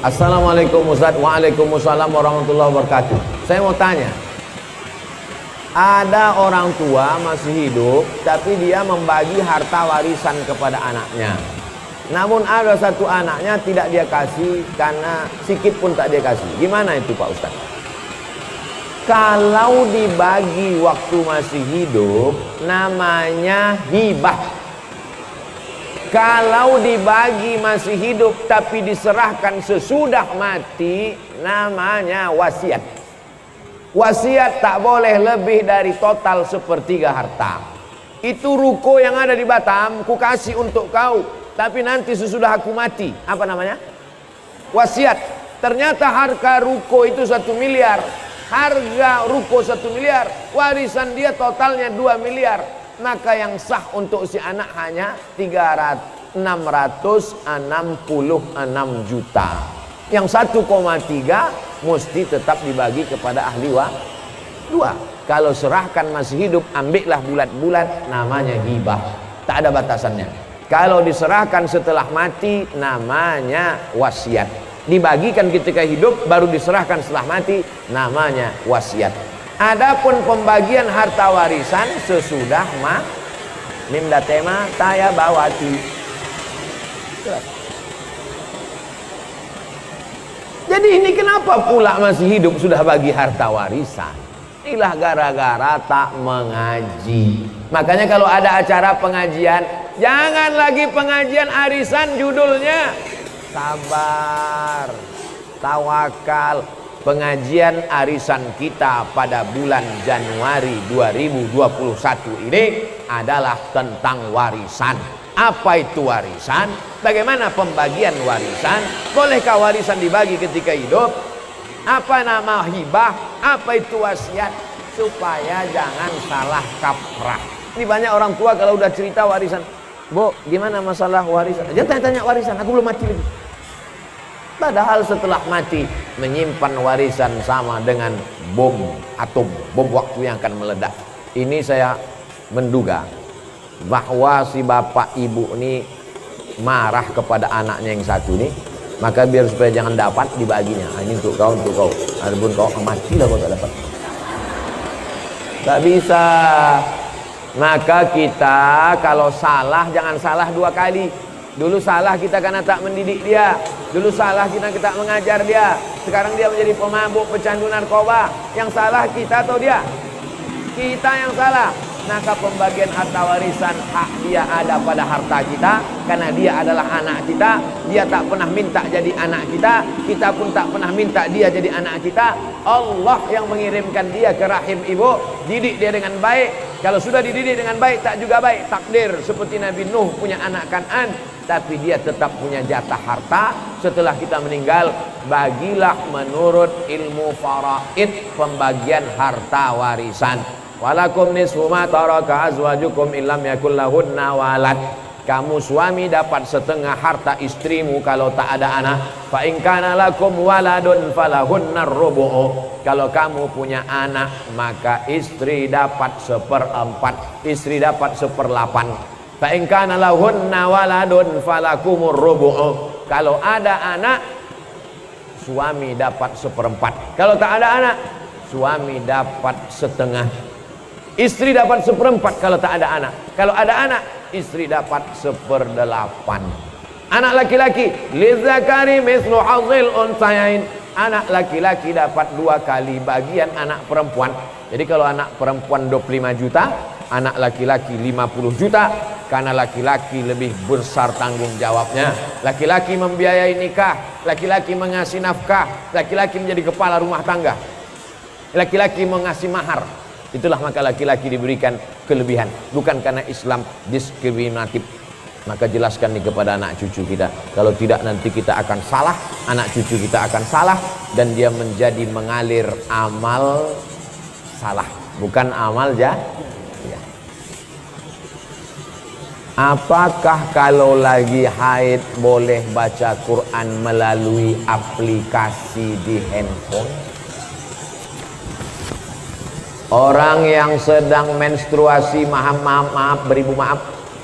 Assalamualaikum Ustaz. Waalaikumsalam warahmatullahi wabarakatuh. Saya mau tanya, ada orang tua masih hidup tapi dia membagi harta warisan kepada anaknya, namun ada satu anaknya tidak dia kasih karena sikit pun tak dia kasih. Gimana itu Pak Ustaz? Kalau dibagi waktu masih hidup namanya hibah. Kalau dibagi masih hidup tapi diserahkan sesudah mati namanya wasiat. Wasiat tak boleh lebih dari total sepertiga harta. Itu ruko yang ada di Batam, ku kasih untuk kau, tapi nanti sesudah aku mati. Apa namanya? Wasiat. Ternyata harga ruko itu 1 miliar. Harga ruko 1 miliar, warisan dia totalnya 2 miliar. Maka yang sah untuk si anak hanya 666 juta. Yang 1,3 mesti tetap dibagi kepada ahli dua. Kalau serahkan masih hidup, ambillah bulat-bulat, namanya hibah, tak ada batasannya. Kalau diserahkan setelah mati namanya wasiat. Dibagikan ketika hidup baru diserahkan setelah mati namanya wasiat. Adapun pembagian harta warisan sesudah mimda tema taya bawati. Jadi ini kenapa pula masih hidup sudah bagi harta warisan? Inilah gara-gara tak mengaji. Makanya kalau ada acara pengajian, jangan lagi pengajian arisan, judulnya sabar, tawakal. Pengajian arisan kita pada bulan Januari 2021 ini adalah tentang warisan. Apa itu warisan? Bagaimana pembagian warisan? Bolehkah warisan dibagi ketika hidup? Apa nama hibah? Apa itu wasiat? Supaya jangan salah kaprah. Ini banyak orang tua kalau udah cerita warisan, Bu, gimana masalah warisan? Jangan tanya-tanya warisan, aku belum mati lagi. Padahal setelah mati menyimpan warisan sama dengan bom atom, bom waktu yang akan meledak. Ini saya menduga bahwa si bapak ibu ini marah kepada anaknya yang satu ini, maka biar supaya jangan dapat dibaginya. Ini untuk kau, untuk kau. Adapun kau matilah kau tak dapat. Tak bisa. Maka kita kalau salah jangan salah 2 kali. Dulu salah kita karena tak mendidik dia. Dulu salah kita tak mengajar dia. Sekarang dia menjadi pemabuk, pecandu narkoba. Yang salah kita atau dia? Kita yang salah. Maka pembagian harta warisan hak dia ada pada harta kita. Karena dia adalah anak kita. Dia tak pernah minta jadi anak kita. Kita pun tak pernah minta dia jadi anak kita. Allah yang mengirimkan dia ke rahim ibu. Didik dia dengan baik. Kalau sudah dididik dengan baik tak juga baik. Takdir seperti Nabi Nuh punya anak Kan'an, tapi dia tetap punya jatah harta setelah kita meninggal. Bagilah menurut ilmu faraid pembagian harta warisan. Walakum nisfu ma taraka azwajukum illam yakul lahunna walad. Kamu suami dapat setengah harta istrimu kalau tak ada anak. Fa in kana lakum waladun falahunnar rubu'u. Kalau kamu punya anak maka istri dapat 1/4, istri dapat 1/8. Fa in kana lahunna waladun falakumur rubu'u. Kalau ada anak suami dapat 1/4. Kalau tak ada anak suami dapat setengah. Istri dapat 1/4 kalau tak ada anak. Kalau ada anak, istri dapat 1/8. Anak laki-laki, lidzakari mislu hadzil unsayain. Anak laki-laki dapat 2 kali bagian anak perempuan. Jadi kalau anak perempuan 25 juta, anak laki-laki 50 juta. Karena laki-laki lebih besar tanggung jawabnya. Laki-laki membiayai nikah, laki-laki mengasih nafkah, laki-laki menjadi kepala rumah tangga, laki-laki mengasih mahar. Itulah maka laki-laki diberikan kelebihan, bukan karena Islam diskriminatif. Maka jelaskan nih kepada anak cucu kita, kalau tidak nanti kita akan salah, anak cucu kita akan salah, dan dia menjadi mengalir amal salah, bukan amal ya. Apakah kalau lagi haid boleh baca Quran melalui aplikasi di handphone? Orang yang sedang menstruasi, maaf, beribu maaf,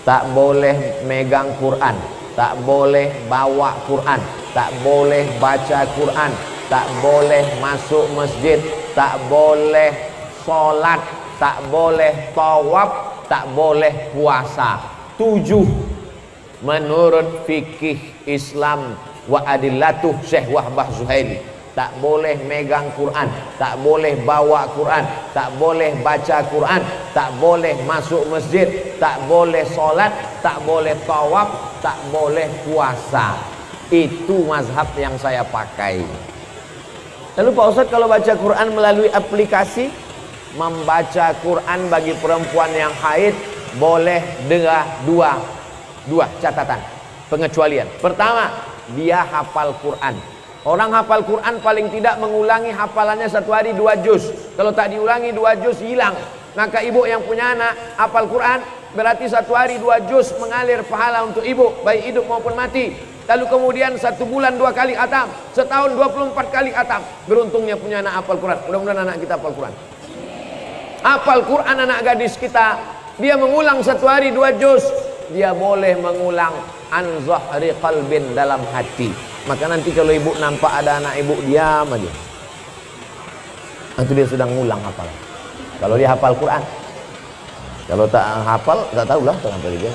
tak boleh megang Quran, tak boleh bawa Quran, tak boleh baca Quran, tak boleh masuk masjid, tak boleh sholat, tak boleh tawaf, tak boleh puasa. 7 menurut fikih Islam wa adillatuh Syekh Wahbah Zuhaili. Tak boleh megang Quran, tak boleh bawa Quran, tak boleh baca Quran, tak boleh masuk masjid, tak boleh sholat, tak boleh tawaf, tak boleh puasa. Itu mazhab yang saya pakai. Lalu Pak Ustadz, kalau baca Quran melalui aplikasi, membaca Quran bagi perempuan yang haid boleh dengan dua catatan pengecualian. Pertama, dia hafal Quran. Orang hafal Quran paling tidak mengulangi hafalannya 1 hari 2 juz. Kalau tak diulangi 2 juz hilang. Maka ibu yang punya anak hafal Quran, berarti 1 hari 2 juz mengalir pahala untuk ibu, baik hidup maupun mati. Lalu kemudian 1 bulan 2 kali khatam, setahun 24 kali khatam. Beruntungnya punya anak hafal Quran. Mudah-mudahan anak kita hafal Quran. Hafal Quran anak gadis kita, dia mengulang 1 hari 2 juz, dia boleh mengulang an zahri qalbin, dalam hati. Maka nanti kalau ibu nampak ada anak ibu diam aja, itu dia sedang ngulang hafal. Kalau dia hafal Quran. Kalau tak hafal, tak tahulah kenapa dia.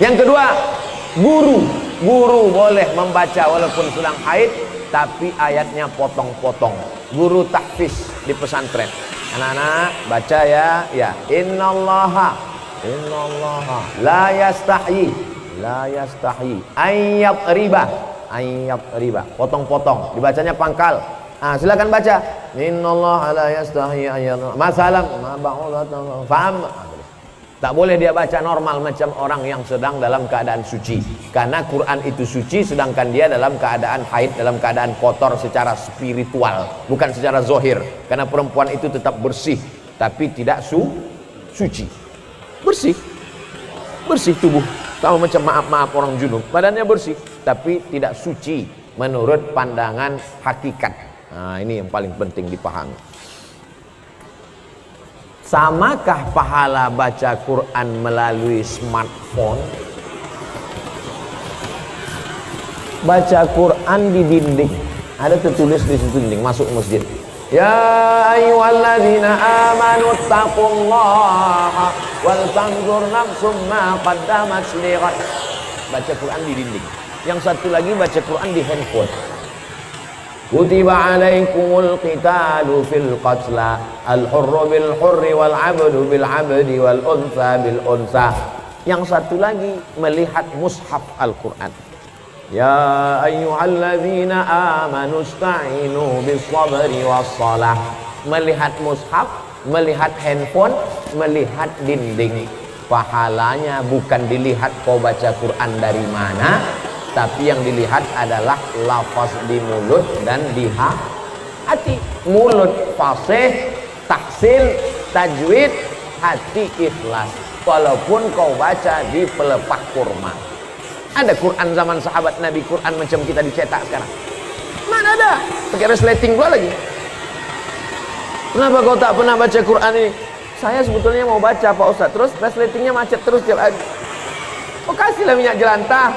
Yang kedua, guru boleh membaca walaupun sedang haid, tapi ayatnya potong-potong. Guru tahfiz di pesantren. Anak-anak baca ya. Innallaha la yastahyi ayyab riba, potong-potong, dibacanya pangkal. Silakan baca. Innallaha la yastahyi ayyab masalam faham. Tak boleh dia baca normal macam orang yang sedang dalam keadaan suci, karena Quran itu suci, sedangkan dia dalam keadaan haid, dalam keadaan kotor secara spiritual, bukan secara zohir. Karena perempuan itu tetap bersih, tapi tidak suci. Bersih tubuh, sama macam maaf orang junub, badannya bersih tapi tidak suci menurut pandangan hakikat. Ini yang paling penting dipahami. Samakah pahala baca Quran melalui smartphone? Baca Quran di dinding, ada tertulis di situ dinding, masuk masjid. Ya ayyuhalladzina amanu taqullaha wal tanzur nafsum ma qaddamat lighad. Baca Quran di dinding. Yang satu lagi baca Quran di handphone. Kutiba alaikumul qitalu fil qatla al-hurru bil hurri wal 'abdu bil 'abdi wal unsa bil unsa. Yang satu lagi melihat mushaf Al-Quran. Ya ayyuhalladzina amanu ista'inu bis sabri was shalah. Melihat mushaf, melihat handphone, melihat dinding. Pahalanya bukan dilihat kau baca Quran dari mana, tapi yang dilihat adalah lafaz di mulut dan di hati. Mulut fasih, tahsil, tajwid, hati ikhlas. Walaupun kau baca di pelepah kurma. Ada Quran zaman sahabat Nabi, Quran macam kita dicetak sekarang? Mana ada? Pakai resleting pula lagi. Kenapa kau tak pernah baca Quran ini? Saya sebetulnya mau baca Pak Ustaz, terus resletingnya macet terus tiap hari. Oh, kasihlah minyak jelantah.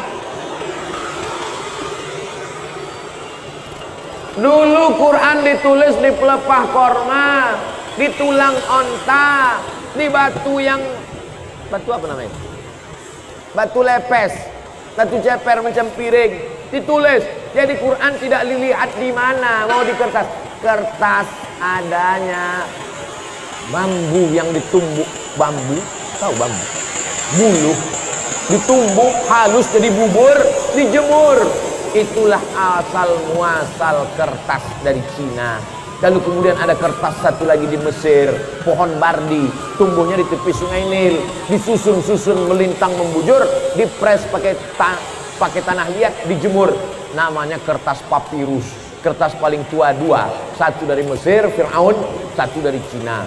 Dulu Quran ditulis di pelepah korma, di tulang onta, di batu apa namanya? Batu lepes. Satu ceper macam piring ditulis. Jadi Quran tidak dilihat di mana, mau di kertas. Kertas adanya bambu yang ditumbuk, bambu, tahu bambu? Buluh ditumbuk halus jadi bubur, dijemur. Itulah asal muasal kertas dari Cina. Lalu kemudian ada kertas satu lagi di Mesir, pohon bardi, tumbuhnya di tepi sungai Nil, disusun-susun melintang membujur, dipres pakai tanah liat, dijemur. Namanya kertas papirus. Kertas paling tua 2, satu dari Mesir, Fir'aun, satu dari Cina.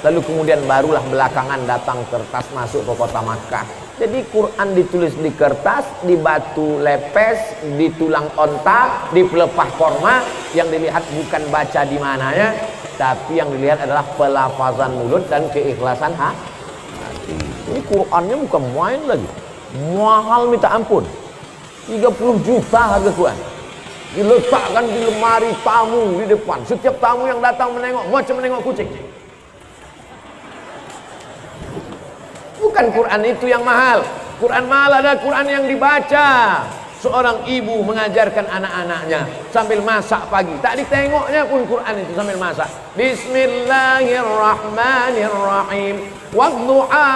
Lalu kemudian barulah belakangan datang kertas masuk ke kota Makkah. Jadi Quran ditulis di kertas, di batu lepes, di tulang onta, di pelepah korma. Yang dilihat bukan baca di mananya, tapi yang dilihat adalah pelafazan mulut dan keikhlasan hati. Ini Qurannya bukan main lagi, mahal minta ampun. 30 juta harga Quran. Diletakkan di lemari tamu di depan. Setiap tamu yang datang menengok macam menengok kucing. Bukan Quran itu yang mahal. Quran mahal adalah Quran yang dibaca. Seorang ibu mengajarkan anak-anaknya sambil masak pagi. Tak ditengoknya pun Quran itu sambil masak. Bismillahirrahmanirrahim. Wadduha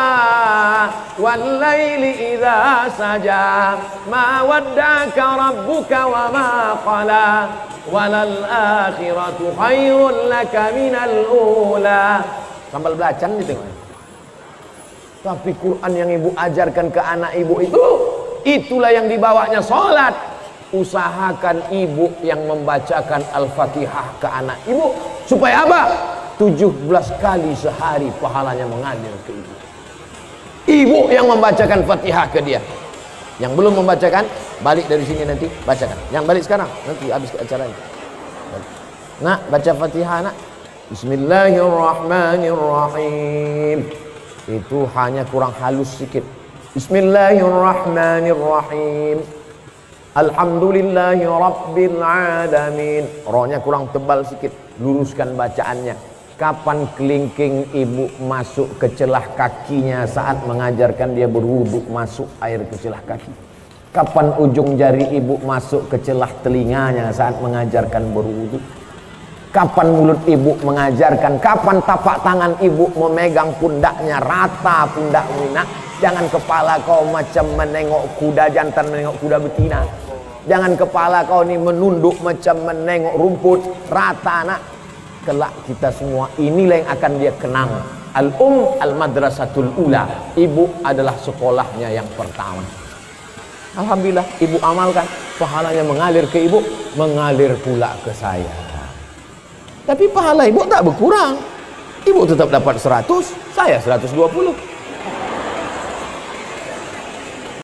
wallaili idza saja. Ma wadda'aka rabbuka wa ma qala. Walal akhiratu khairul laka minal ula. Sambal belacan ditengok. Tapi Quran yang ibu ajarkan ke anak ibu itu, itulah yang dibawanya sholat. Usahakan ibu yang membacakan Al-Fatihah ke anak ibu. Supaya apa? 17 kali sehari pahalanya mengalir ke ibu. Ibu yang membacakan Fatihah ke dia. Yang belum membacakan, balik dari sini nanti, bacakan. Yang balik sekarang, nanti habis acara ini. Nak, baca Fatihah nak. Bismillahirrahmanirrahim. Itu hanya kurang halus sedikit. Bismillahirrahmanirrahim. Alhamdulillahi rabbil alamin. Rohnya kurang tebal sedikit. Luruskan bacaannya. Kapan kelingking ibu masuk ke celah kakinya saat mengajarkan dia berwudu masuk air ke celah kaki? Kapan ujung jari ibu masuk ke celah telinganya saat mengajarkan berwudu? Kapan mulut ibu mengajarkan? Kapan tapak tangan ibu memegang pundaknya rata pundak Mina? Jangan kepala kau macam menengok kuda jantan menengok kuda betina. Jangan kepala kau ni menunduk macam menengok rumput rata nak. Kelak kita semua inilah yang akan dia kenang. Al-madrasatul ula. Ibu adalah sekolahnya yang pertama. Alhamdulillah ibu amalkan. Pahalanya mengalir ke ibu, mengalir pula ke saya. Tapi pahala ibu tak berkurang. Ibu tetap dapat 100, saya 120.